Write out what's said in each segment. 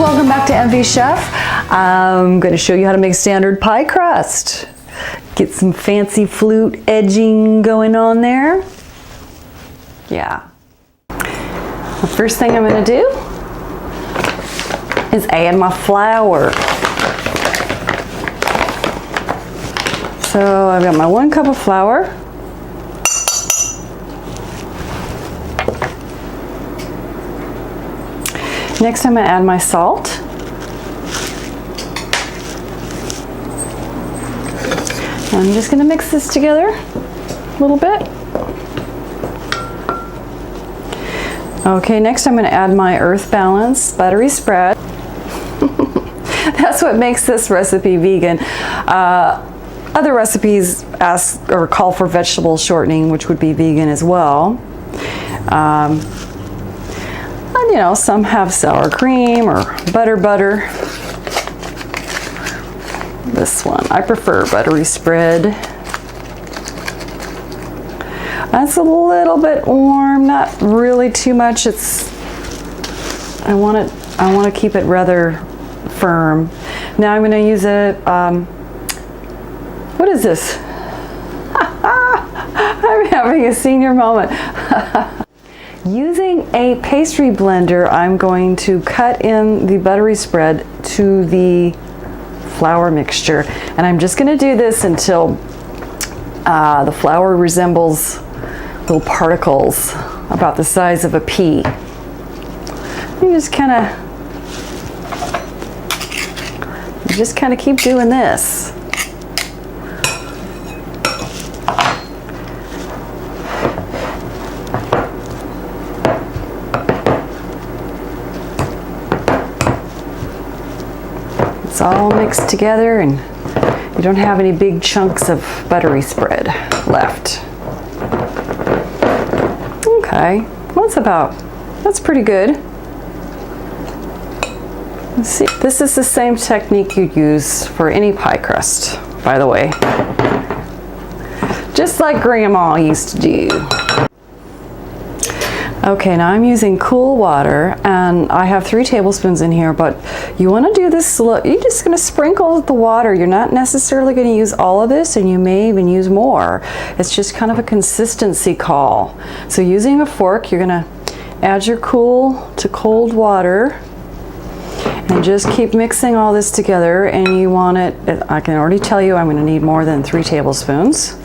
welcome back to MV Chef. I'm going to show you how to make standard pie crust. Get some fancy flute edging going on there. Yeah. The first thing I'm going to do is add my flour. So I've got my 1 cup of flour. Next I'm going to add my salt. I'm just going to mix this together a little bit. Okay, next I'm going to add my Earth Balance buttery spread. That's what makes this recipe vegan. Other recipes ask or call for vegetable shortening, which would be vegan as well. And you know, some have sour cream or butter. This one, I prefer buttery spread. That's a little bit warm, not really too much. I want to keep it rather firm. Now I'm going to use a what is this? I'm having a senior moment. Using a pastry blender, I'm going to cut in the buttery spread to the flour mixture, and I'm just going to do this until the flour resembles little particles about the size of a pea. You just kind of keep doing this. It's all mixed together and you don't have any big chunks of buttery spread left. Okay, well, that's pretty good. Let's see, this is the same technique you'd use for any pie crust, by the way. Just like Grandma used to do. Okay, now I'm using cool water, and I have 3 tablespoons in here, but you want to do this slow. You're just going to sprinkle the water. You're not necessarily going to use all of this, and you may even use more. It's just kind of a consistency call. So using a fork, you're going to add your cool to cold water, and just keep mixing all this together, and you want it, I can already tell you I'm going to need more than 3 tablespoons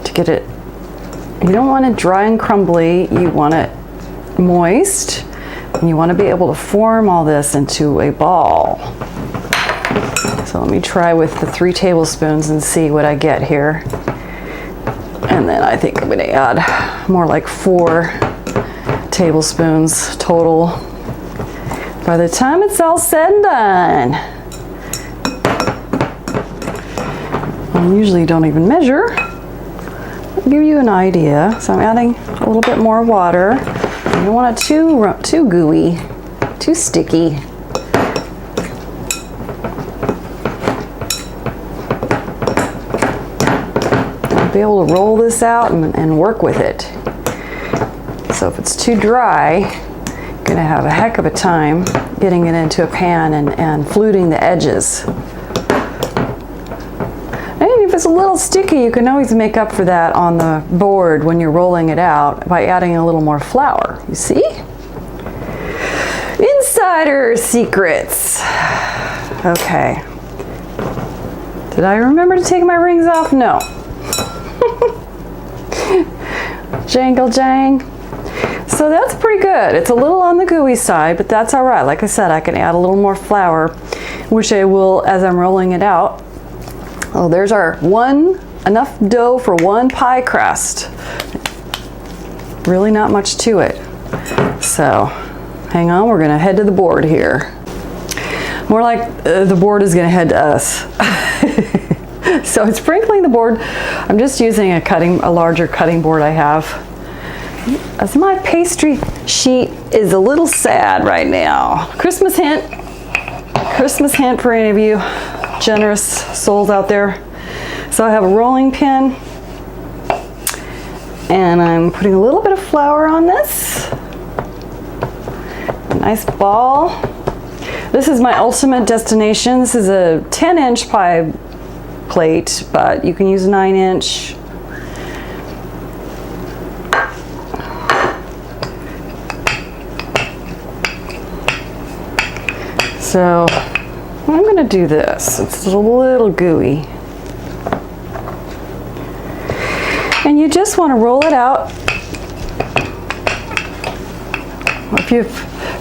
to get it. You don't want it dry and crumbly. You want it moist, and you want to be able to form all this into a ball. So let me try with the 3 tablespoons and see what I get here. And then I think I'm going to add more like 4 tablespoons total by the time it's all said and done. I usually don't even measure. I'll give you an idea. So I'm adding a little bit more water. You don't want it too gooey, too sticky. I'll be able to roll this out and work with it. So if it's too dry, you're going to have a heck of a time getting it into a pan and fluting the edges. If it's a little sticky, you can always make up for that on the board when you're rolling it out by adding a little more flour. You see? Insider secrets. Okay. Did I remember to take my rings off? No. Jangle jang. So that's pretty good. It's a little on the gooey side, but that's all right. Like I said, I can add a little more flour, which I will as I'm rolling it out. Oh, there's our enough dough for 1 pie crust. Really not much to it. So, hang on, we're gonna head to the board here. More like the board is gonna head to us. So I'm sprinkling the board. I'm just using a larger cutting board I have. As my pastry sheet is a little sad right now. Christmas hint for any of you generous souls out there. So I have a rolling pin, and I'm putting a little bit of flour on this. A nice ball. This is my ultimate destination. This is a 10-inch pie plate, but you can use a 9-inch. So I'm going to do this. It's a little gooey. And you just want to roll it out.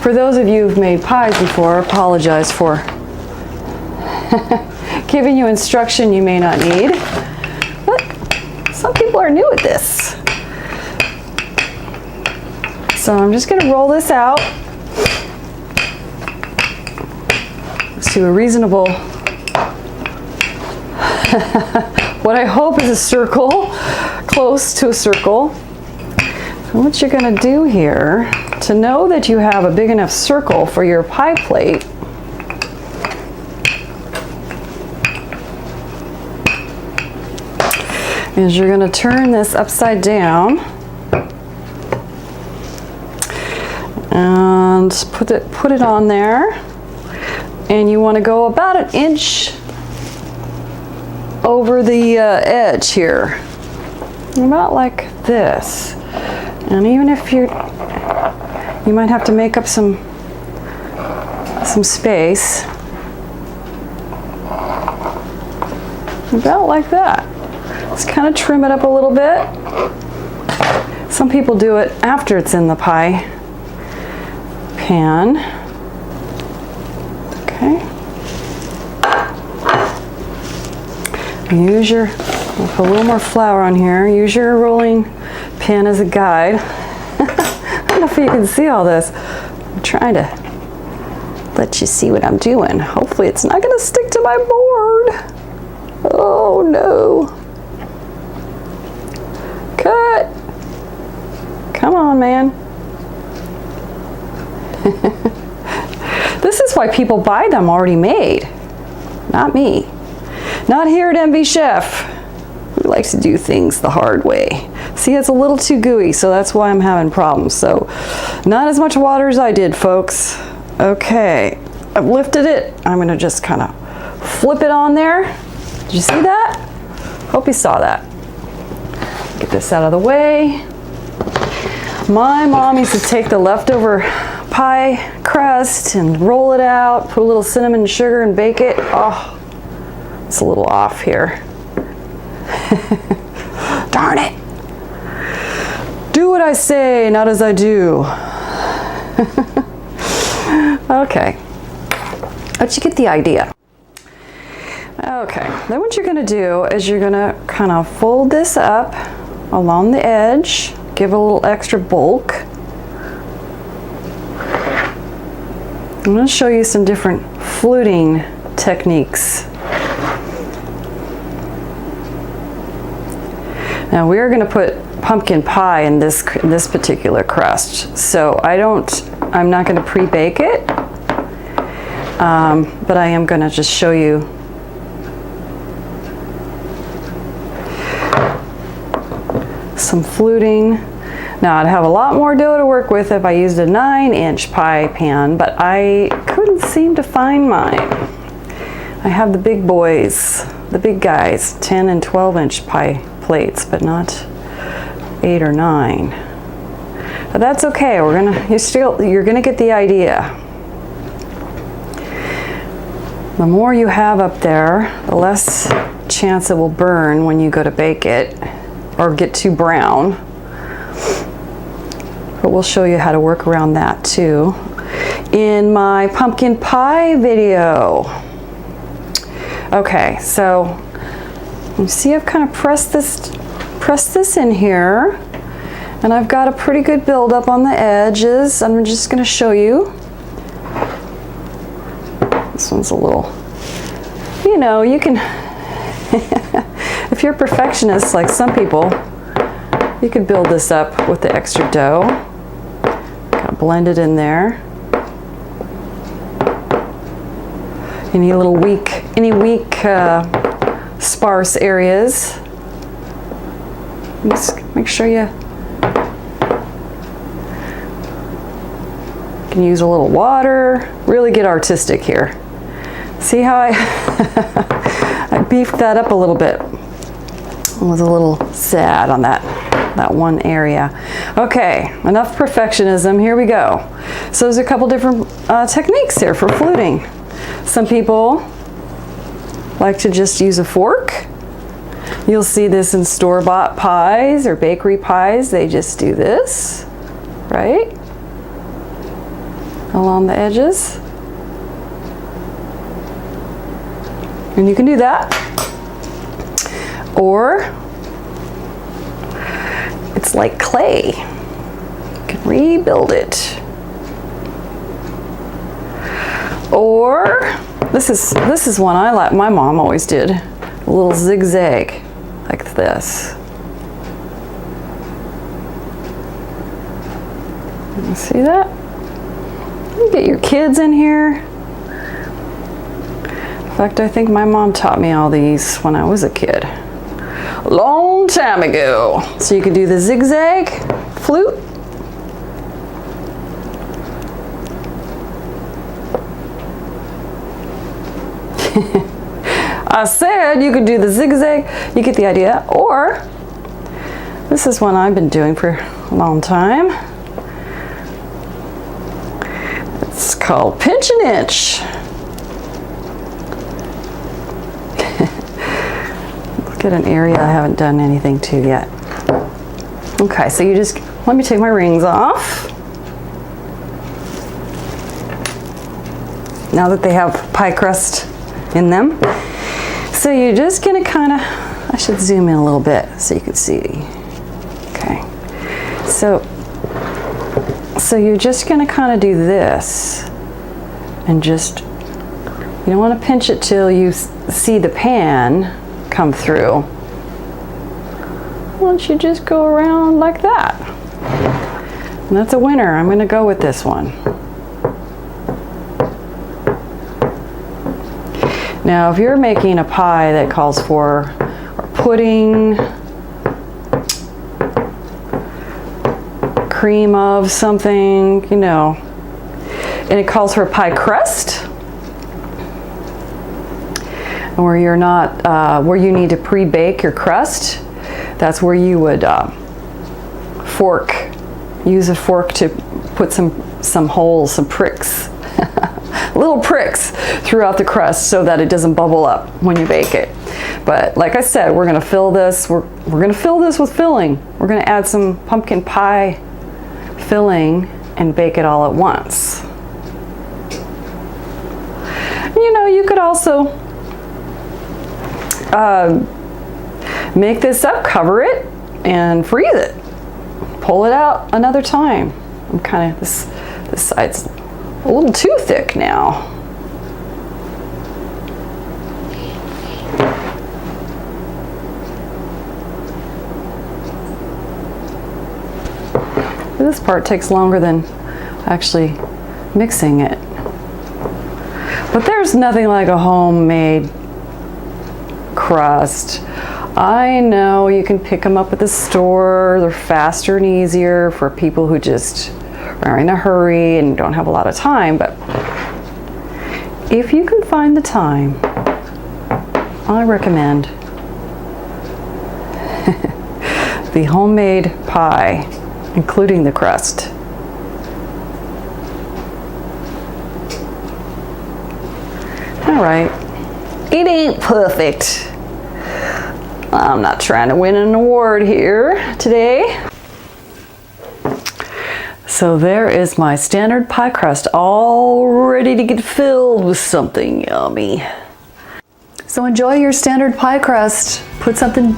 For those of you who've made pies before, I apologize for giving you instruction you may not need. But some people are new at this. So I'm just going to roll this out to a reasonable, what I hope is a circle, close to a circle. And what you're going to do here, to know that you have a big enough circle for your pie plate, is you're going to turn this upside down and put it on there. And you want to go about an inch over the edge here, about like this. And even if you might have to make up some space, about like that. Just kind of trim it up a little bit. Some people do it after it's in the pie pan. Okay. Use put a little more flour on here. Use your rolling pin as a guide. I don't know if you can see all this. I'm trying to let you see what I'm doing. Hopefully it's not going to stick to my board. Oh no. Cut. Come on, man. This is why people buy them already made. Not me. Not here at MB Chef. We like to do things the hard way. See, it's a little too gooey, so that's why I'm having problems. So, not as much water as I did, folks. Okay, I've lifted it. I'm gonna just kind of flip it on there. Did you see that? Hope you saw that. Get this out of the way. My mom used to take the leftover pie crust and roll it out, put a little cinnamon and sugar and bake it. Oh, it's a little off here. Darn it. Do what I say, not as I do. Okay. But you get the idea. Okay, then what you're gonna do is you're gonna kind of fold this up along the edge, give it a little extra bulk. I'm gonna show you some different fluting techniques. Now we are going to put pumpkin pie in this particular crust, so I'm not going to pre-bake it, but I am going to just show you some fluting. Now I'd have a lot more dough to work with if I used a 9-inch pie pan, but I couldn't seem to find mine. I have the big boys, the big guys, 10 and 12-inch pie plates, but not 8 or 9. But that's okay. You're gonna get the idea. The more you have up there, the less chance it will burn when you go to bake it or get too brown. But we'll show you how to work around that too in my pumpkin pie video. Okay, so you see I've kind of pressed this in here, and I've got a pretty good buildup on the edges. I'm just going to show you. This one's a little, you can, if you're a perfectionist like some people, you could build this up with the extra dough. Kind of blend it in there. Any weak sparse areas. Just make sure you You can use a little water, really get artistic here. See how I, I beefed that up a little bit. I was a little sad on that one area. Okay, enough perfectionism, here we go. So there's a couple different techniques here for fluting. Some people like to just use a fork. You'll see this in store-bought pies or bakery pies. They just do this, right? Along the edges. And you can do that. Or it's like clay. You can rebuild it. Or this is one I like. My mom always did. A little zigzag like this. You see that? You get your kids in here. In fact, I think my mom taught me all these when I was a kid. Long time ago. So you can do the zigzag flute. I said you could do the zigzag. You get the idea. Or this is one I've been doing for a long time. It's called pinch and inch. Look at an area I haven't done anything to yet. Okay, so you just, let me take my rings off. Now that they have pie crust in them. So you're just gonna kind of, I should zoom in a little bit so you can see. Okay, so you're just gonna kind of do this and just, you don't want to pinch it till you see the pan come through. Why don't you just go around like that? And that's a winner. I'm gonna go with this one. Now, if you're making a pie that calls for or pudding, cream of something, you know, and it calls for pie crust, or you're not, where you need to pre-bake your crust, that's where you would use a fork to put some holes, some pricks. Little pricks throughout the crust so that it doesn't bubble up when you bake it. But like I said, we're gonna fill this, we're gonna fill this with filling. We're gonna add some pumpkin pie filling and bake it all at once. You know, you could also make this up, cover it, and freeze it. Pull it out another time. I'm kind of, this side's a little too thick now. This part takes longer than actually mixing it. But there's nothing like a homemade crust. I know you can pick them up at the store. They're faster and easier for people who just are in a hurry and don't have a lot of time, but if you can find the time, I recommend the homemade pie, including the crust. All right, it ain't perfect. I'm not trying to win an award here today. So there is my standard pie crust, all ready to get filled with something yummy. So enjoy your standard pie crust. Put something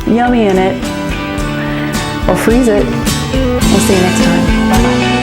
yummy in it, or freeze it. We'll see you next time. Bye-bye.